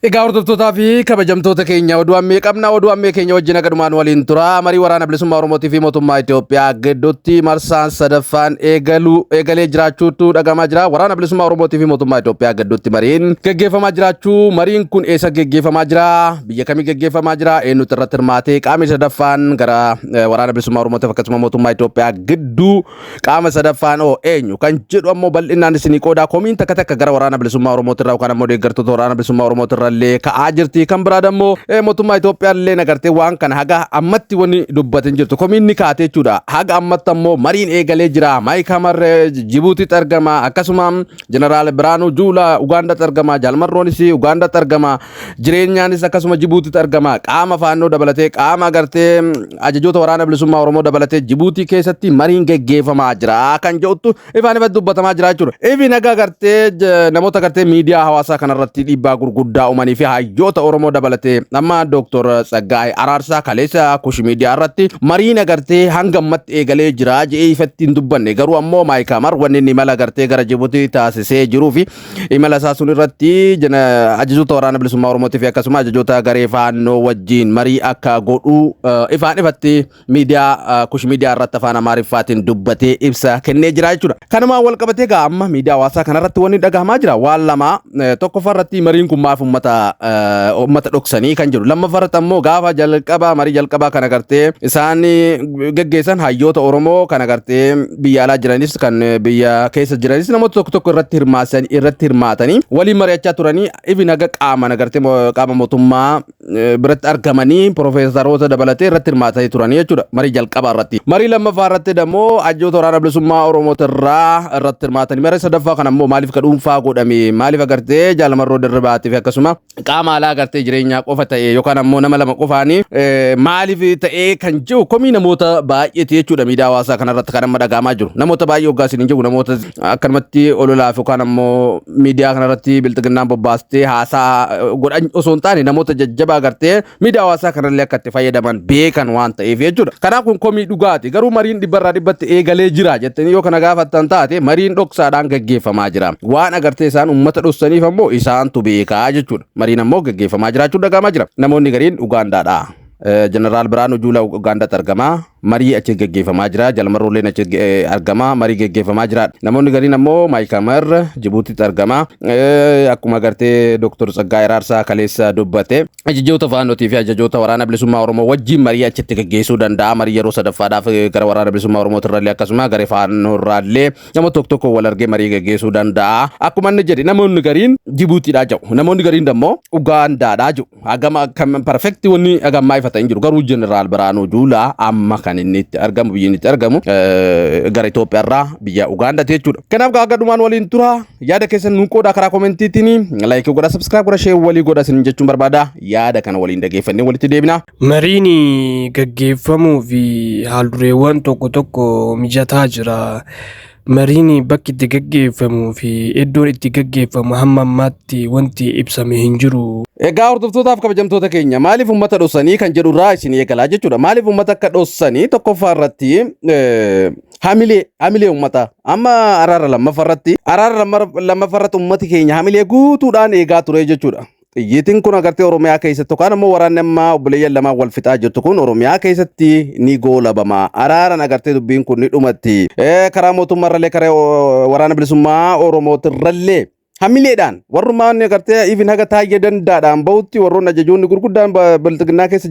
Egaa hordoftoota fi kabajamtoota keenya oduu ammee qabna. Oduu ammee keenya wajjin gadhumaan waliin tura. Marii waraana bilisummaa Oromootii fi mootummaa Itoophiyaa gidduutti marsaan sadaffaan eegalee jiraachuutu dhagamaa jira. Waraana bilisummaa Oromootii fi mootummaa Itoophiyaa gidduutti mariin geggeeffamaa jiraachuu. Mariin kun eessa geggeeffamaa jira? Biyya kamii geggeeffamaa jira? Eenyutu irratti hirmaatee? Qaamni sadaffaan gara waraana bilisummaa Oromootii akkasumas mootummaa Itoophiyaa gidduu qaama sadaffaan eenyu kan jedhu ammoo bal'inaan isinii qoodaa. Komiin takka takka gara waraana bilisummaa Oromootii irraa yookaan ammoo deeggartoota waraana bilisummaa Oromootii irraa ka'aa jirti. Kan biraa dammoo mootummaa Itoophiyaa illee nagartee waan kana haga ammatti wani dubbatin jirtu. Komiin ni kaatee jechuudha. Haga ammatti ammoo mariin eegalee jira. Maayik Hamar Jibuutiitti argama. Akkasuma Jeneraal Biraanuu Juulaa Ugaandaatti argama. Jaalmarroonis Ugaandaatti argama. Jireenyaanis akkasuma Jibuutiitti argama. Qaama faannoo dabalatee qaama agartee ajajoota waraana bilisummaa Oromoo dabalatee Jibuutii keessatti mariin geggeeffamaa jira. Kan jedhutu ifaan ifatti dubbatamaa jira jechuudha. Ifi naga agartee namoota agartee miidiyaa hawaasaa kanarratti dhiibbaa gurguddaa uumanii fi hayyoota Oromoo dabalatee amma Dr. Tsaggaayee Araarsaa kaleessa Kush miidiyaa irratti mariin agartee hanga ammatti eegalee jira jedhee ifatti hin dubbanne. Garuu ammoo Maayik Hamar wanni inni imala agartee gara Jibuutii taasisee jiruu fi imala isaa sun irratti ajajoota waraana bilisummaa Oromootii fi akkasuma ajajoota garee faannoo wajjin marii akka godhu ifaan ifatti miidiyaa Kush miidiyaa irratti afaan Amaariffaatiin dubbatee ibsa kennee jira jechuudha. Kanumaan wal qabatee gaa amma miidiyaa hawaasaa kanarratti wanni dhagahamaa jira. Waan lama tokkoffaa irratti mariin kun maaf ummata dhoksanii kan jiru. Lammaffaa ammoo gaafa jalqabaa marii jalqabaa kan agartee isaan geggeessan hayyoota Oromoo kan agartee biyya alaa jiranis kan biyya keessa jiranis namoota tokko tokko irratti hirmaatanii waliin mari'achaa turanii ifi naga qaama agartee qaama mootummaa biratti argamanii profeesaroota dabalatee irratti hirmaatanii turanii jechuudha marii jalqabaa irratti. Marii lammaffaa irratti dammoo ajajoota waraana bilisummaa Oromoo irratti hirmaatanii marii sadaffaa kan ammoo maaliif dhuunfaa godhame maaliif agartee Jaalmarroo Dirribaatii fi akkasuma qaama alaa agartee jireenyaa qofa ta'e yookaan ammoo nama lama qofaanii maaliif ta'ee kan jiru komii namoota baay'eeti jechuudha miidiyaa hawaasaa kanarratti kan amma dhagahamaa jiru. Namoota baay'ee hoggaa isin jiru namoota akkanumatti ololaaf yookaan ammoo miidiyaa kanarratti bilxiginnaan bobbaastee haasaa godhan osoo hin taane namoota jajjabaa agartee miidiyaa hawaasaa kanallee akka itti fayyadaman beekan waan ta'eef jechuudha. Kanaaf kun komii dhugaati. Garuu mariin dhibbarraa dhibbatti eegalee jira jettanii yoo kana gaafattan taate mariin dhoksaadhaan gaggeeffamaa jira. Waan agartee isaan uummata dhoksaniif ammoo isaantu beekaa jechuudha. Mariin ammoo gaggeeffamaa jiraachuu dhagahamaa jira. Namoonni gariin Ugaandaadha. Jeneraal Biraanuu Juulaa Ugaandaatti argama. Marii achi gaggeeffamaa jira. Jaalmarroolleen achi argama. Marii gaggeeffamaa jira. Namoonni gariin ammoo Maayik Hamar Jibuutiitti argama. Akkuma agartee Dr. Tsaggaayee Araarsaa kaleessa dubbate ajajoota faannootii fi ajajoota waraana bilisummaa Oromoo wajjin marii achitti gaggeessuu danda'a. Marii yeroo sadaffaadhaaf gara waraana bilisummaa Oromootirraallee akkasuma garee faannoorraallee namoota tokko tokko wal argee marii gaggeessuu danda'a. Akkuma inni jedhe namoonni gariin Jibuutiidhaa jiru. Namoonni gariin ammoo Ugaandaadhaa jiru. Hagama kan perfekti wanni hagammaa ifata hin jiru. Garuu Jeneraal Biraanuu Juulaa amma kan inni itti argamu biyyi inni itti argamu gara Itoophiyaa irraa biyya Ugaandaatti jechuudha. Kanaaf gaaggadhumaan waliin tura. Yaada keessan nuun qoodaa karaa koomentiitiin laayikii godha subscribe godha share walii godha isin jechuun barbaada. Yaada kana waliin dhageeffannee walitti deebina. Mariin gaggeeffamuu fi haaldureewwan tokko tokko mijataa jira. Mariin bakki itti gaggeeffamuu fi iddoon itti gaggeeffamu hamma ammaatti wanti ibsame hin jiru. Egaa hordoftootaaf kabajamtoota keenya maaliif uummata dhoksanii kan jedhu irraa isin eegalaa jechuudha. Maaliif uummata akka dhoksanii tokkoffaa irratti hamilee uummata amma araara lammaffaa irratti uummati keenya hamilee guutuudhaan eegaa ture jechuudha. Xiyyiitiin kun agartee Oromiyaa keessatti yookaan ammoo waraanni amma obboleeyyan lamaan wal fixaa jirtu kun Oromiyaa keessatti ni goolabama. Araaran agartee dubbiin kun ni dhumatti. Karaa mootummaarrallee karaa waraana bilisummaa Oromootirrallee hamileedhaan warrumaan agartee ifin haga taayee dandaadhaan bahutti warroon ajajoonni gurguddaan bilxiginnaa keessa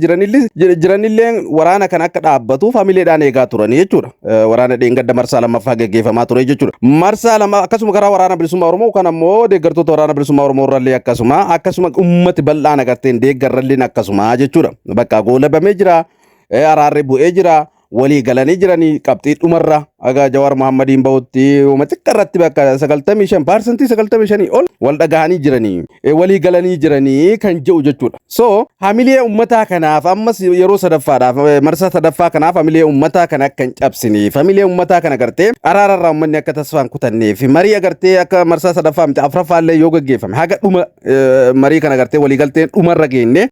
jiranillee waraana kan akka dhaabbatuuf hamileedhaan eegaa turanii jechuudha. Waraana dheengadda marsaa lammaffaa gaggeeffamaa ture jechuudha. Marsaa lama akkasuma karaa waraana bilisummaa Oromoo kan ammoo deeggartoota waraana bilisummaa Oromoo irrallee akkasuma ummati bal'aan agarteen deeggarralleen akkasuma jechuudha. Bakka goolabamee jira. Araarri bu'ee jira. Walii galanii jiranii qabxii dhumarra aga Jawaar Mohammadiin bahutti xiqqaa irratti bakka 95% ol wal dhagahanii jiranii walii galanii jiranii kan jedhu jechuudha. So hamilee ummataa kanaaf ammas yeroo sadaffaadhaaf marsaa sadaffaa kanaaf hamilee ummataa kana akka hin cabsineef hamilee ummataa kana agartee araararraa ummanni akka tasfaan kutanneef marii agartee akka marsaa sadaffaa miti afuraffaallee yoo gaggeeffame haga dhuma marii kana agartee walii galteen dhumarra geenne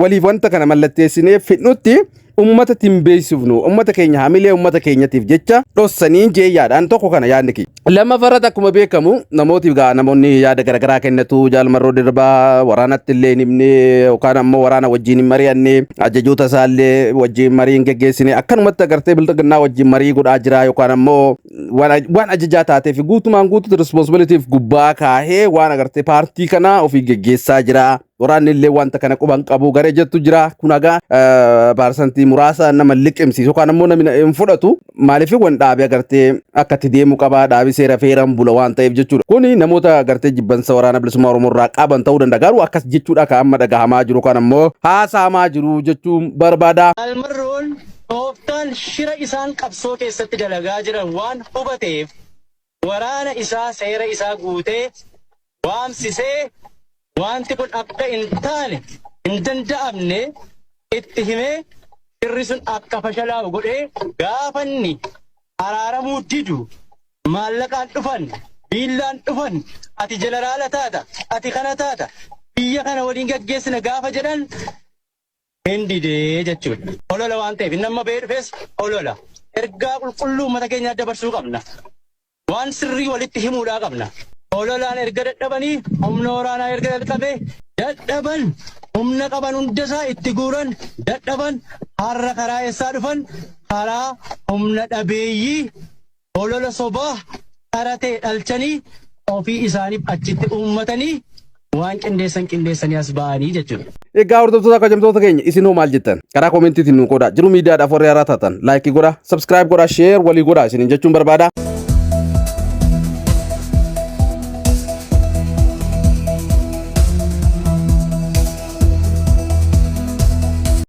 waliif wanta kana mallatteessinee fidnutti ummata timbeessifnu ummata keenya hamilee ummata keenyatiif jecha dhossanii jeeyyaadhaan tokko kana yaadni ki lama farata akkuma beekamu namootiif gaa namoonni yaada garagaraa kennatu jaalmarroo dirbaa waraanatti illee himne yookaan ammoo waraana wajjin hin mari'anne ajajoota isaallee wajjin marii hin geggeessine akkanumatti agartee bilxiginnaa wajjin marii godhaa jira yookaan ammoo waan ajajaa taateef guutumaan guutuutti responsibiliitiif gubbaa kaahee waan agartee paartii kana ofii geggeessaa jira. Waraanni illee wanta kana quban qabu garee jettu jira kun agaa parsantii muraasa nama liqimsiisu yookaan ammoo namni hin fudhatu maaliif waan dhaabe agartee akka itti deemu qaba dhaabi seera feeran bula waan ta'eef jechuudha. Kuni namoota agartee jibbansa waraana bilisummaa Oromoo irraa qaban ta'uu danda'a garuu akkas jechuudha ka amma dhagahamaa jiru yookaan ammoo haasamaa jiru jechuun barbaada. Almarroon tooftaan shira isaan qabsoo keessatti dalagaa jiran waan hubateef waraana isaa seera isaa guutee waamsisee wanti kun akka hin taane hin danda'amne itti himee shirri sun akka fashalaa'u godhee gaafanni araaramuu didu maallaqaan dhufan biillaan dhufan ati jeneraala taata ati kana taata biyya kana waliin gaggeessina gaafa jedhan hin didee jechuudha. Olola waan ta'eef nama ba'ee dhufes olola ergaa qulqulluu uummata keenyaa dabarsuu qabna waan sirrii walitti himuudhaa qabna. Ololaan erga dadhabanii humna waraanaa erga jalqabe dadhaban humna qaban hundasaa itti guuran dadhaban har'a karaa eessaa dhufan karaa humna dhabeeyyii olola sobaa qaratee dhalchanii ofii isaaniif achitti uummatanii waan qindeessanii as ba'anii jechuudha. Egaa hordoftoota kabajamtoota keenya isin hoo maal jettan karaa koomentiitiin nu qodaa jiru miidiyaadhaaf warri haaraa taatan laayikii godhaa sabskiraayib godhaa sheer walii godhaa isiniin jechuun barbaada.